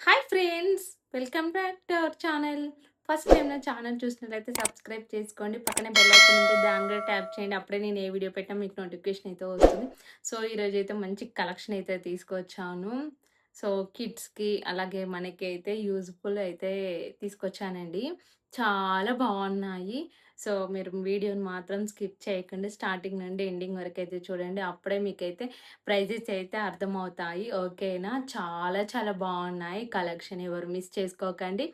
Hi friends, welcome back to our channel. First time నా channel చూసినట్లయితే subscribe చేసుకోండి. పక్కనే బెల్ ఐకాన్ ఉంటే దాని కూడా ట్యాప్ చేయండి. అప్పుడే నేను ఏ వీడియో పెట్టినా మీకు నోటిఫికేషన్ అయితే వస్తుంది. సో ఈరోజు అయితే మంచి కలెక్షన్ అయితే తీసుకొచ్చాను. సో కిడ్స్కి అలాగే మనకి అయితే యూజ్ఫుల్ అయితే తీసుకొచ్చానండి. చాలా బాగున్నాయి. సో మీరు వీడియోని మాత్రం స్కిప్ చేయకండి. స్టార్టింగ్ నుండి ఎండింగ్ వరకు అయితే చూడండి. అప్పుడే మీకైతే ప్రైజెస్ అయితే అర్థమవుతాయి. ఓకేనా? చాలా చాలా బాగున్నాయి కలెక్షన్. ఎవరు మిస్ చేసుకోకండి.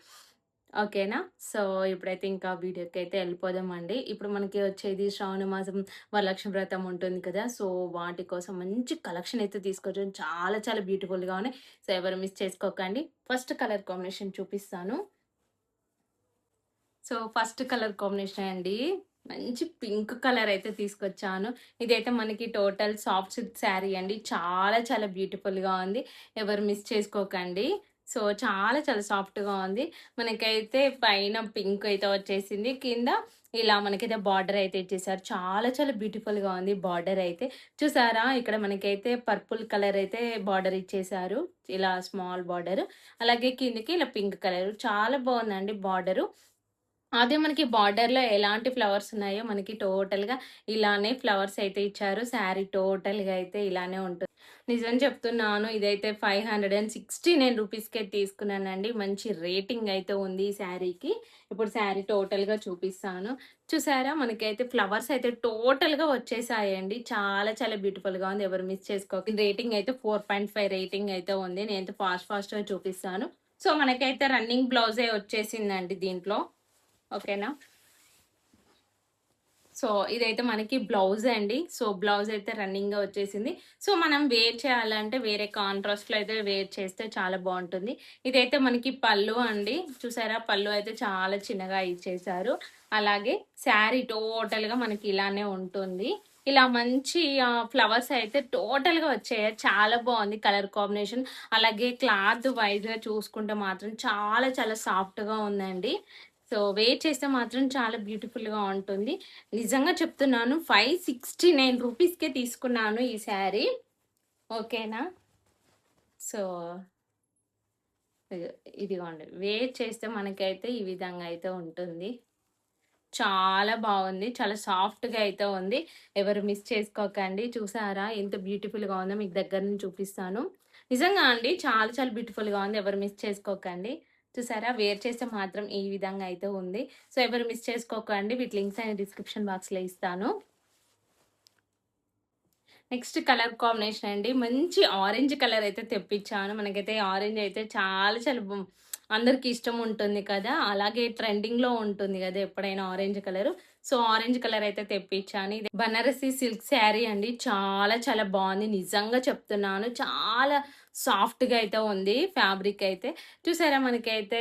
ఓకేనా? సో ఇప్పుడైతే ఇంకా వీడియోకైతే వెళ్ళిపోదామండి. ఇప్పుడు మనకి వచ్చేది శ్రావణ మాసం వరలక్ష్మి వ్రతం ఉంటుంది కదా! సో వాటి కోసం మంచి కలెక్షన్ అయితే తీసుకొచ్చాను. చాలా చాలా బ్యూటిఫుల్‌గా ఉన్నాయి. సో ఎవరు మిస్ చేసుకోకండి. ఫస్ట్ కలర్ కాంబినేషన్ చూపిస్తాను. సో ఫస్ట్ కలర్ కాంబినేషన్ అండి. మంచి పింక్ కలర్ అయితే తీసుకొచ్చాను. ఇదైతే మనకి టోటల్ సాఫ్ట్ సిల్క్ శారీ అండి. చాలా చాలా బ్యూటిఫుల్‌గా ఉంది. ఎవరు మిస్ చేసుకోకండి. సో చాలా చాలా సాఫ్ట్‌గా ఉంది. మనకైతే పైన పింక్ అయితే వచ్చేసింది. కింద ఇలా మనకైతే బార్డర్ అయితే ఇచ్చేసారు. చాలా చాలా బ్యూటిఫుల్‌గా ఉంది బార్డర్ అయితే. చూసారా? ఇక్కడ మనకైతే పర్పుల్ కలర్ అయితే బార్డర్ ఇచ్చేసారు. ఇలా స్మాల్ బార్డర్. అలాగే కిందకి ఇలా పింక్ కలర్. చాలా బాగుందండి బార్డరు. అదే మనకి బార్డర్‌లో ఎలాంటి ఫ్లవర్స్ ఉన్నాయో మనకి టోటల్‌గా ఇలానే ఫ్లవర్స్ అయితే ఇచ్చారు. శారీ టోటల్‌గా అయితే ఇలానే ఉంటుంది. నిజం చెప్తున్నాను. ఇదైతే 569 రూపీస్‌కే తీసుకున్నానండి. మంచి రేటింగ్ అయితే ఉంది ఈ శారీకి. ఇప్పుడు శారీ టోటల్‌గా చూపిస్తాను. చూసారా? మనకైతే ఫ్లవర్స్ అయితే టోటల్‌గా వచ్చేసాయండి. చాలా చాలా బ్యూటిఫుల్‌గా ఉంది. ఎవరు మిస్ చేసుకోకండి. రేటింగ్ అయితే 4.5 రేటింగ్ అయితే ఉంది. నేనైతే ఫాస్ట్‌గా చూపిస్తాను. సో మనకైతే రన్నింగ్ బ్లౌజే వచ్చేసిందండి దీంట్లో. ఓకేనా? సో ఇదైతే మనకి బ్లౌజ్ అండి. సో బ్లౌజ్ అయితే రన్నింగ్‌గా వచ్చేసింది. సో మనం వేర్ చేయాలంటే వేరే కాంట్రాస్ట్‌లో అయితే వేర్ చేస్తే చాలా బావుంటుంది. ఇదైతే మనకి పళ్ళు అండి. చూసారా? పళ్ళు అయితే చాలా చిన్నగా ఇచ్చేసారు. అలాగే శారీ టోటల్‌గా మనకి ఇలానే ఉంటుంది. ఇలా మంచి ఫ్లవర్స్ అయితే టోటల్‌గా వచ్చాయి. చాలా బావుంది కలర్ కాంబినేషన్. అలాగే క్లాత్ వైస్‌గా చూసుకుంటే మాత్రం చాలా చాలా సాఫ్ట్‌గా ఉందండి. సో వేర్ చేస్తే మాత్రం చాలా బ్యూటిఫుల్‌గా ఉంటుంది. నిజంగా చెప్తున్నాను 569 రూపీస్‌కే తీసుకున్నాను ఈ శారీ. ఓకేనా? సో, ఇదిగోండి. వేర్ చేస్తే మనకైతే ఈ విధంగా అయితే ఉంటుంది. చాలా బావుంది. చాలా సాఫ్ట్‌గా అయితే ఉంది. ఎవరు మిస్ చేసుకోకండి. చూసారా ఎంత బ్యూటిఫుల్‌గా ఉందో మీకు దగ్గర నుంచి చూపిస్తాను. నిజంగా అండి చాలా చాలా బ్యూటిఫుల్‌గా ఉంది. ఎవరు మిస్ చేసుకోకండి. చూసారా? వేర్ చేస్తే మాత్రం ఈ విధంగా అయితే ఉంది. సో, ఎవరు మిస్ చేసుకోకండి. వీటి లింక్స్ అన్ని డిస్క్రిప్షన్ బాక్స్‌లో ఇస్తాను. నెక్స్ట్ కలర్ కాంబినేషన్ అండి. మంచి ఆరెంజ్ కలర్ అయితే తెప్పించాను. మనకైతే ఆరెంజ్ అయితే చాలా చాలా అందరికి ఇష్టం ఉంటుంది కదా! అలాగే ట్రెండింగ్‌లో ఉంటుంది కదా! ఎప్పుడైనా orange colour. So, orange colour అయితే తెప్పించాను. ఇది బనారసి సిల్క్ శారీ అండి. చాలా చాలా బావుంది. నిజంగా చెప్తున్నాను. చాలా సాఫ్ట్‌గా అయితే ఉంది ఫ్యాబ్రిక్ అయితే. చూసారా మనకైతే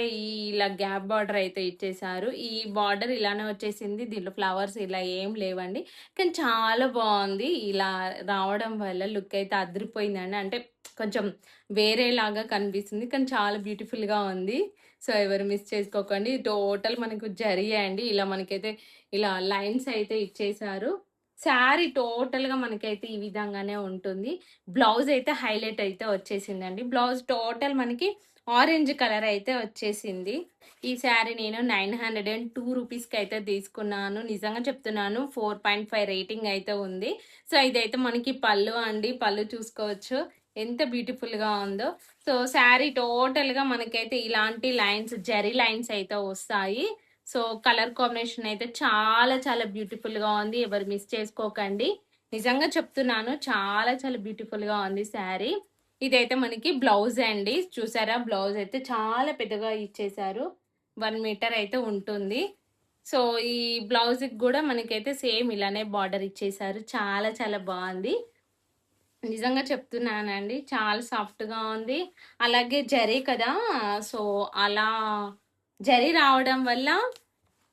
ఇలా గ్యాప్ బార్డర్ అయితే ఇచ్చేసారు. ఈ బార్డర్ ఇలానే వచ్చేసింది. దీంట్లో ఫ్లవర్స్ ఇలా ఏం లేవండి. కానీ చాలా బావుంది. ఇలా రావడం వల్ల లుక్ అయితే అదిరిపోయిందండి. అంటే కొంచెం వేరేలాగా కనిపిస్తుంది. కానీ చాలా బ్యూటిఫుల్‌గా ఉంది. సో, ఎవరు మిస్ చేసుకోకండి. టోటల్ మనకు జరీ అండి. ఇలా మనకైతే ఇలా లైన్స్ అయితే ఇచ్చేసారు. శారీ టోటల్‌గా మనకైతే ఈ విధంగానే ఉంటుంది. బ్లౌజ్ అయితే హైలైట్ అయితే వచ్చేసిందండి. బ్లౌజ్ టోటల్ మనకి ఆరెంజ్ కలర్ అయితే వచ్చేసింది. ఈ శారీ నేను 902 రూపీస్‌కి అయితే తీసుకున్నాను. నిజంగా చెప్తున్నాను 4.5 రేటింగ్ అయితే ఉంది. సో, ఇదైతే మనకి పళ్ళు అండి. పళ్ళు చూసుకోవచ్చు. ఎంత బ్యూటిఫుల్‌గా ఉందో. సో, శారీ టోటల్‌గా మనకైతే ఇలాంటి లైన్స్, జరీ లైన్స్ అయితే వస్తాయి. సో, కలర్ కాంబినేషన్ అయితే చాలా చాలా బ్యూటిఫుల్‌గా ఉంది. ఎవరు మిస్ చేసుకోకండి. నిజంగా చెప్తున్నాను చాలా చాలా బ్యూటిఫుల్‌గా ఉంది శారీ. ఇదైతే మనకి బ్లౌజ్ అండి. చూసారా? బ్లౌజ్ అయితే చాలా పెద్దగా ఇచ్చేసారు. 1 మీటర్ అయితే ఉంటుంది. సో, ఈ బ్లౌజ్‌కి గూడా మనకైతే సేమ్ ఇలానే బార్డర్ ఇచ్చేసారు. చాలా చాలా బావుంది. నిజంగా చెప్తున్నానండి. చాలా సాఫ్ట్‌గా ఉంది. అలాగే జరీ కదా! సో, అలా జరీ రావడం వల్ల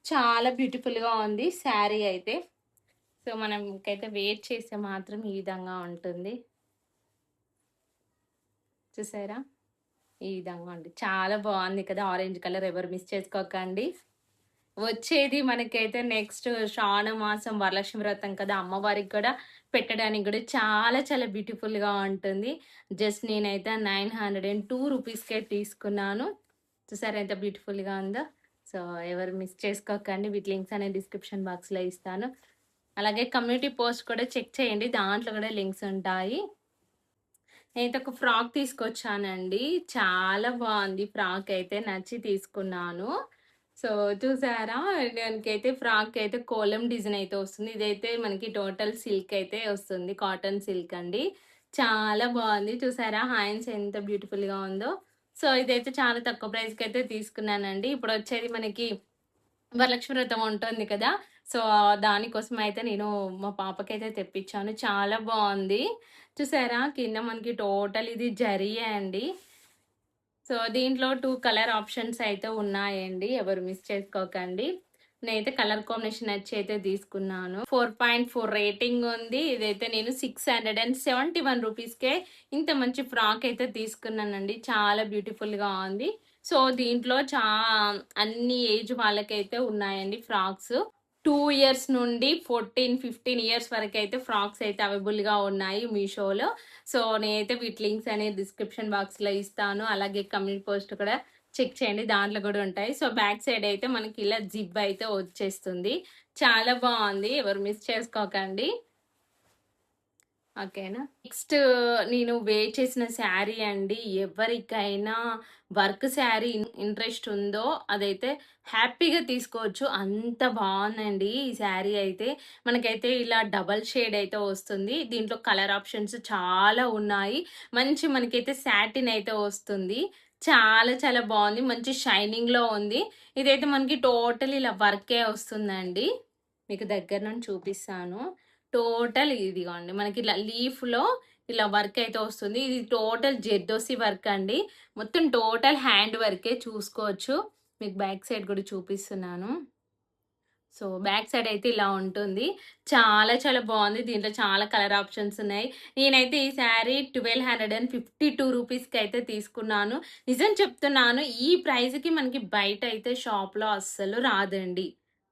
చాలా బ్యూటిఫుల్‌గా ఉంది శారీ అయితే. సో, మనకైతే వేర్ చేస్తే మాత్రం ఈ విధంగా ఉంటుంది. చూసారా? ఈ విధంగా ఉంది. చాలా బావుంది కదా! ఆరెంజ్ కలర్ ఎవరు మిస్ చేసుకోకండి. వచ్చేది మనకైతే నెక్స్ట్ శ్రావణ మాసం వరలక్ష్మి వ్రతం కదా! అమ్మవారికి కూడా పెట్టడానికి కూడా చాలా చాలా బ్యూటిఫుల్‌గా ఉంటుంది. జస్ట్ నేనైతే 902 రూపీస్‌కే తీసుకున్నాను. చూసారా ఎంత బ్యూటిఫుల్‌గా ఉందో. సో, ఎవరు మిస్ చేసుకోకండి. వీటి లింక్స్ అనేవి డిస్క్రిప్షన్ బాక్స్‌లో ఇస్తాను. అలాగే కమ్యూనిటీ పోస్ట్ కూడా చెక్ చేయండి. దాంట్లో కూడా లింక్స్ ఉంటాయి. నేనైతే ఒక ఫ్రాక్ తీసుకొచ్చానండి. చాలా బావుంది ఫ్రాక్ అయితే నచ్చి తీసుకున్నాను. సో, చూసారా దానికైతే ఫ్రాక్ అయితే కోలమ్ డిజైన్ అయితే వస్తుంది. ఇదైతే మనకి టోటల్ సిల్క్ అయితే వస్తుంది. కాటన్ సిల్క్ అండి. చాలా బావుంది. చూసారా హ్యాండ్స్ ఎంత బ్యూటిఫుల్‌గా ఉందో. సో, ఇదైతే చాలా తక్కువ ప్రైస్‌కైతే తీసుకున్నానండి. ఇప్పుడొచ్చేది మనకి వరలక్ష్మి వ్రతం ఉంటుంది కదా! సో, దానికోసం అయితే నేను మా పాపకైతే తెప్పించాను. చాలా బావుంది. చూసారా? కింద మనకి టోటల్ ఇది జరీయే అండి. సో, దీంట్లో 2 కలర్ ఆప్షన్స్ అయితే ఉన్నాయండి. ఎవరు మిస్ చేసుకోకండి. నేనైతే కలర్ కాంబినేషన్ నచ్చి అయితే తీసుకున్నాను. 4.4 రేటింగ్ ఉంది. ఇదైతే నేను 671 రూపీస్‌కే ఇంత మంచి ఫ్రాక్ అయితే తీసుకున్నానండి. చాలా బ్యూటిఫుల్‌గా ఉంది. సో, దీంట్లో అన్ని ఏజ్ వాళ్ళకైతే ఉన్నాయండి ఫ్రాక్స్. 2 ఇయర్స్ నుండి 14, 15 ఇయర్స్ వరకైతే ఫ్రాక్స్ అయితే అవైలబుల్‌గా ఉన్నాయి మీషోలో. సో, నేనైతే వీటి లింక్స్ అనేది డిస్క్రిప్షన్ బాక్స్‌లో ఇస్తాను. అలాగే కమ్యూనిటీ పోస్ట్ కూడా చెక్ చేయండి. దాంట్లో కూడా ఉంటాయి. సో, బ్యాక్ సైడ్ అయితే మనకి ఇలా జిప్ అయితే వచ్చేస్తుంది. చాలా బావుంది. ఎవరు మిస్ చేసుకోకండి. ఓకేనా. నెక్స్ట్ నేను వేర్ చేసిన శారీ అండి. ఎవరికైనా వర్క్ శారీ ఇంట్రెస్ట్ ఉందో అదైతే హ్యాపీగా తీసుకోవచ్చు. అంత బావుందండి ఈ శారీ అయితే. మనకైతే ఇలా డబల్ షేడ్ అయితే వస్తుంది. దీంట్లో కలర్ ఆప్షన్స్ చాలా ఉన్నాయి. మంచి మనకైతే సాటిన్ అయితే వస్తుంది. చాలా చాలా బావుంది. మంచి షైనింగ్‌లో ఉంది. ఇదైతే మనకి టోటల్ ఇలా వర్కే వస్తుందండి. మీకు దగ్గర నుండి చూపిస్తాను. టోటల్ ఇదిగోండి. మనకి ఇలా లీఫ్‌లో ఇలా వర్క్ అయితే వస్తుంది. ఇది టోటల్ జెర్దోసి వర్క్ అండి. మొత్తం టోటల్ హ్యాండ్ వర్కే చూసుకోవచ్చు. మీకు బ్యాక్ సైడ్ కూడా చూపిస్తున్నాను. సో, బ్యాక్ సైడ్ అయితే ఇలా ఉంటుంది. చాలా చాలా బావుంది. దీంట్లో చాలా కలర్ ఆప్షన్స్ ఉన్నాయి. నేనైతే ఈ శారీ 1252 రూపీస్‌కైతే తీసుకున్నాను. నిజం చెప్తున్నాను. ఈ ప్రైస్‌కి మనకి బయట అయితే షాప్‌లో అస్సలు రాదండి.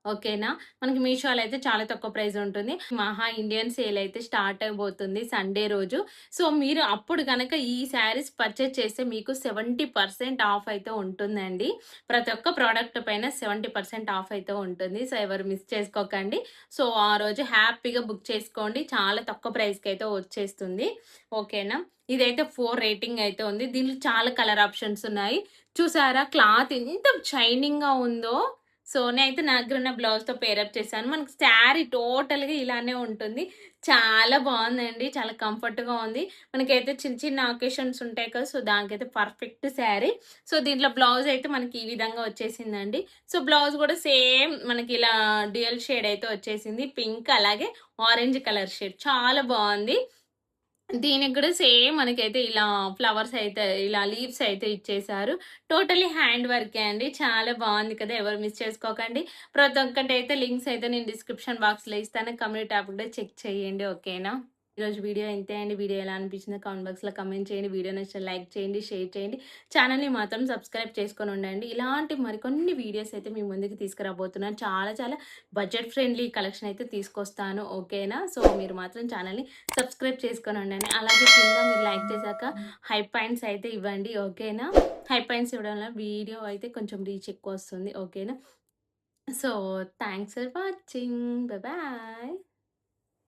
ఓకేనా. మనకి మీషోలో అయితే చాలా తక్కువ ప్రైస్ ఉంటుంది. మహా ఇండియన్ సేల్ అయితే స్టార్ట్ అయిపోతుంది సండే రోజు. సో, మీరు అప్పుడు గనక ఈ శారీస్ పర్చేజ్ చేస్తే మీకు 70% ఆఫ్ అయితే ఉంటుందండి. ప్రతి ఒక్క ప్రోడక్ట్ పైన 70% ఆఫ్ అయితే ఉంటుంది. సో, ఎవరు మిస్ చేసుకోకండి. సో, ఆ రోజు హ్యాపీగా బుక్ చేసుకోండి. చాలా తక్కువ ప్రైస్‌కి అయితే వచ్చేస్తుంది. ఓకేనా. ఇదైతే 4 రేటింగ్ అయితే ఉంది. దీంట్లో చాలా కలర్ ఆప్షన్స్ ఉన్నాయి. చూసారా క్లాత్ ఎంత షైనింగ్‌గా ఉందో. సో, నేనైతే నా దగ్గర ఉన్న బ్లౌజ్‌తో పేరప్ చేశాను. మనకి శారీ టోటల్‌గా ఇలానే ఉంటుంది. చాలా బావుందండి. చాలా కంఫర్ట్‌గా ఉంది. మనకైతే చిన్న చిన్న అకేషన్స్ ఉంటాయి కదా! సో, దానికైతే పర్ఫెక్ట్ శారీ. సో, దీంట్లో బ్లౌజ్ అయితే మనకి ఈ విధంగా వచ్చేసిందండి. సో, బ్లౌజ్ కూడా సేమ్ మనకి ఇలా డ్యూయల్ షేడ్ అయితే వచ్చేసింది. పింక్ అలాగే ఆరెంజ్ కలర్ షేడ్ చాలా బావుంది. దీనికి గూడా సేమ్ మనకైతే ఇలా ఫ్లవర్స్ అయితే ఇలా లీవ్స్ అయితే ఇచ్చేశారు. టోటల్లీ హ్యాండ్ వర్కే అండి. చాలా బావుంది కదా! ఎవరు మిస్ చేసుకోకండి. ప్రతి ఒక్కటైతే లింక్స్ అయితే నేను డిస్క్రిప్షన్ బాక్స్‌లో ఇస్తాను. కమ్యూనిటీ ట్యాబ్ కూడా చెక్ చేయండి. ఓకేనా? ఈరోజు వీడియో ఇంతే అండి. వీడియో ఎలా అనిపించిందో కామెంట్ బాక్స్‌లో కామెంట్ చేయండి. వీడియో నచ్చితే లైక్ చేయండి, షేర్ చేయండి. ఛానెల్‌ని మాత్రం సబ్స్క్రైబ్ చేసుకొని ఉండండి. ఇలాంటి మరికొన్ని వీడియోస్ అయితే మీ ముందుకు తీసుకురాబోతున్నాను. చాలా చాలా బడ్జెట్ ఫ్రెండ్లీ కలెక్షన్ అయితే తీసుకొస్తాను. ఓకేనా? సో, మీరు మాత్రం ఛానెల్‌ని సబ్స్క్రైబ్ చేసుకొని ఉండండి. అలాగే కింద మీరు లైక్ చేశాక హై పాయింట్స్ అయితే ఇవ్వండి. ఓకేనా? హై పాయింట్స్ ఇవ్వడం వల్ల వీడియో అయితే కొంచెం రీచ్ ఎక్కువ వస్తుంది. ఓకేనా? So, thanks for watching. Bye bye.